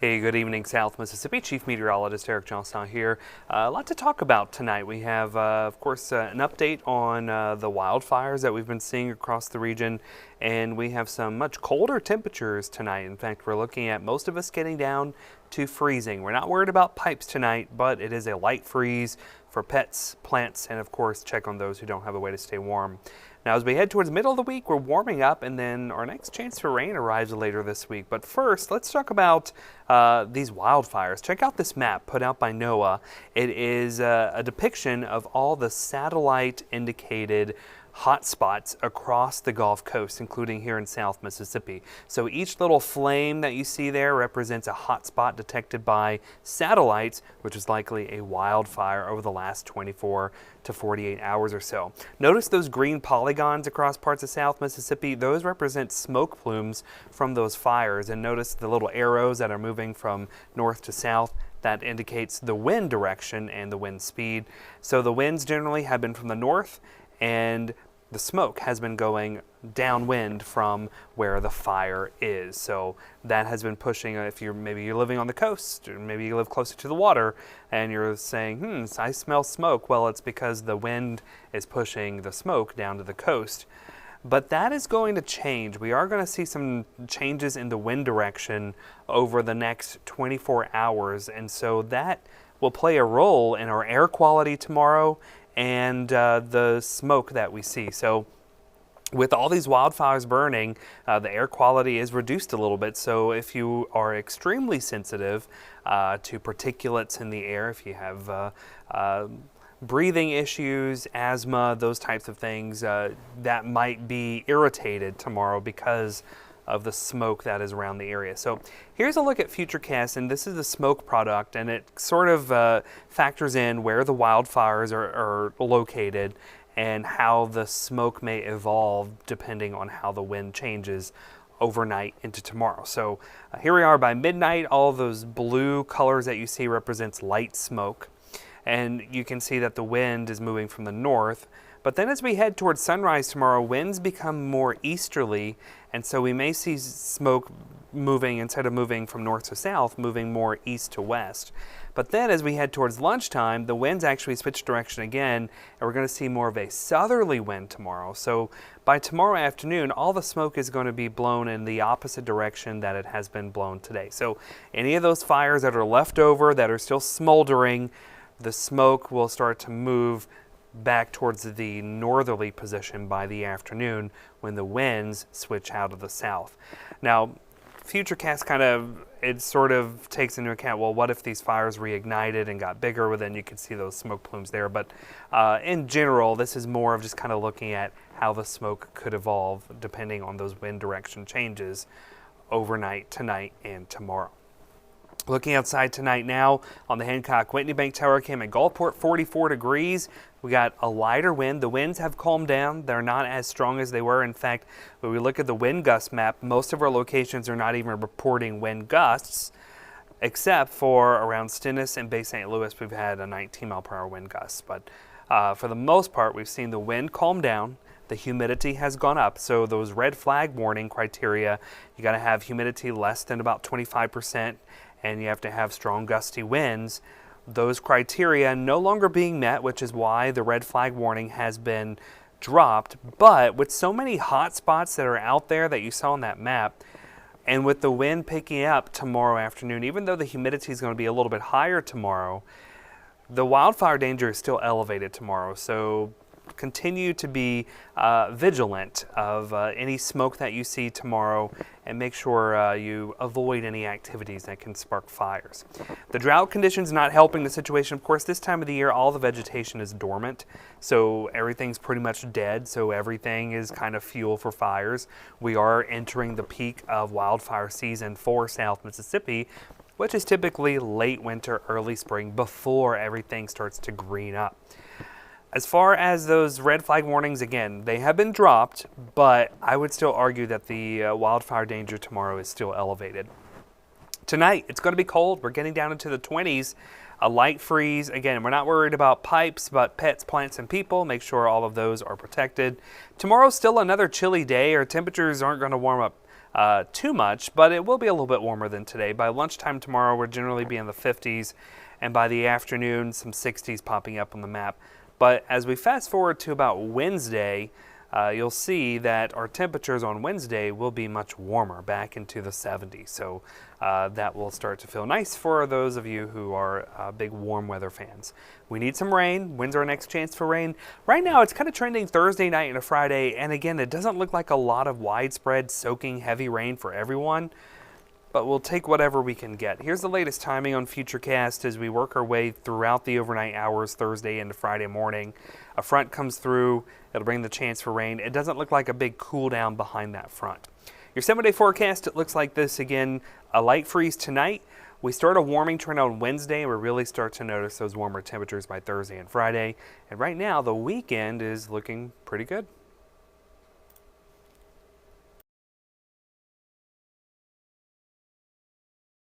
Hey, good evening, South Mississippi. Chief Meteorologist Eric Jeansonne here. A lot to talk about tonight. We have, of course, an update on the wildfires that we've been seeing across the region, and we have some much colder temperatures tonight. In fact, we're looking at most of us getting down to freezing. We're not worried about pipes tonight, but it is a light freeze for pets, plants, and of course, check on those who don't have a way to stay warm. Now, as we head towards the middle of the week, we're warming up, and then our next chance for rain arrives later this week. But first, let's talk about these wildfires. Check out this map put out by NOAA. It is a depiction of all the satellite-indicated hotspots across the Gulf Coast, including here in South Mississippi. So each little flame that you see there represents a hotspot detected by satellites, which is likely a wildfire over the last 24 to 48 hours or so. Notice those green polygons across parts of South Mississippi. Those represent smoke plumes from those fires. And notice the little arrows that are moving from north to south. That indicates the wind direction and the wind speed. So the winds generally have been from the north, and the smoke has been going downwind from where the fire is. So that has been pushing, if maybe you're living on the coast, or maybe you live closer to the water, and you're saying, I smell smoke. Well, it's because the wind is pushing the smoke down to the coast. But that is going to change. We are going to see some changes in the wind direction over the next 24 hours, and so that will play a role in our air quality tomorrow and the smoke that we see. So with all these wildfires burning, the air quality is reduced a little bit. So if you are extremely sensitive to particulates in the air, if you have breathing issues, asthma, those types of things, that might be irritated tomorrow because of the smoke that is around the area. So here's a look at Futurecast, and this is the smoke product, and it sort of factors in where the wildfires are located and how the smoke may evolve depending on how the wind changes overnight into tomorrow. So here we are by midnight. All those blue colors that you see represents light smoke, and you can see that the wind is moving from the north. But then as we head towards sunrise tomorrow, winds become more easterly, and so we may see smoke moving, instead of moving from north to south, moving more east to west. But then as we head towards lunchtime, the winds actually switch direction again, and we're going to see more of a southerly wind tomorrow. So by tomorrow afternoon, all the smoke is going to be blown in the opposite direction that it has been blown today. So any of those fires that are left over, that are still smoldering, the smoke will start to move back towards the northerly position by the afternoon when the winds switch out of the south. Now, Futurecast it sort of takes into account, well, what if these fires reignited and got bigger? Well, then you could see those smoke plumes there. But in general, this is more of just kind of looking at how the smoke could evolve depending on those wind direction changes overnight, tonight, and tomorrow. Looking outside tonight now on the Hancock-Whitney Bank Tower Cam at Gulfport, 44 degrees. We got a lighter wind. The winds have calmed down. They're not as strong as they were. In fact, when we look at the wind gust map, most of our locations are not even reporting wind gusts, except for around Stennis and Bay St. Louis, we've had a 19 mile per hour wind gust. But for the most part, we've seen the wind calm down. The humidity has gone up. So those red flag warning criteria, you got to have humidity less than about 25%. And you have to have strong gusty winds. Those criteria no longer being met, which is why the red flag warning has been dropped. But with so many hot spots that are out there that you saw on that map, and with the wind picking up tomorrow afternoon, even though the humidity is going to be a little bit higher tomorrow, the wildfire danger is still elevated tomorrow. So continue to be vigilant of any smoke that you see tomorrow, and make sure you avoid any activities that can spark fires. The drought conditions not helping the situation. Of course, this time of the year, all the vegetation is dormant, so everything's pretty much dead, so everything is kind of fuel for fires. We are entering the peak of wildfire season for South Mississippi, which is typically late winter, early spring, before everything starts to green up. As far as those red flag warnings, again, they have been dropped, but I would still argue that the wildfire danger tomorrow is still elevated. Tonight, it's going to be cold. We're getting down into the 20s. A light freeze. Again, we're not worried about pipes, but pets, plants, and people. Make sure all of those are protected. Tomorrow's still another chilly day. Our temperatures aren't going to warm up too much, but it will be a little bit warmer than today. By lunchtime tomorrow, we'll generally be in the 50s, and by the afternoon, some 60s popping up on the map. But as we fast forward to about Wednesday, you'll see that our temperatures on Wednesday will be much warmer, back into the 70s. So that will start to feel nice for those of you who are big warm weather fans. We need some rain. When's our next chance for rain? Right now, it's kind of trending Thursday night into Friday. And again, it doesn't look like a lot of widespread soaking heavy rain for everyone, but we'll take whatever we can get. Here's the latest timing on Futurecast as we work our way throughout the overnight hours Thursday into Friday morning. A front comes through. It'll bring the chance for rain. It doesn't look like a big cool down behind that front. Your 7-day forecast, it looks like this again. A light freeze tonight. We start a warming trend on Wednesday, and we really start to notice those warmer temperatures by Thursday and Friday. And right now, the weekend is looking pretty good.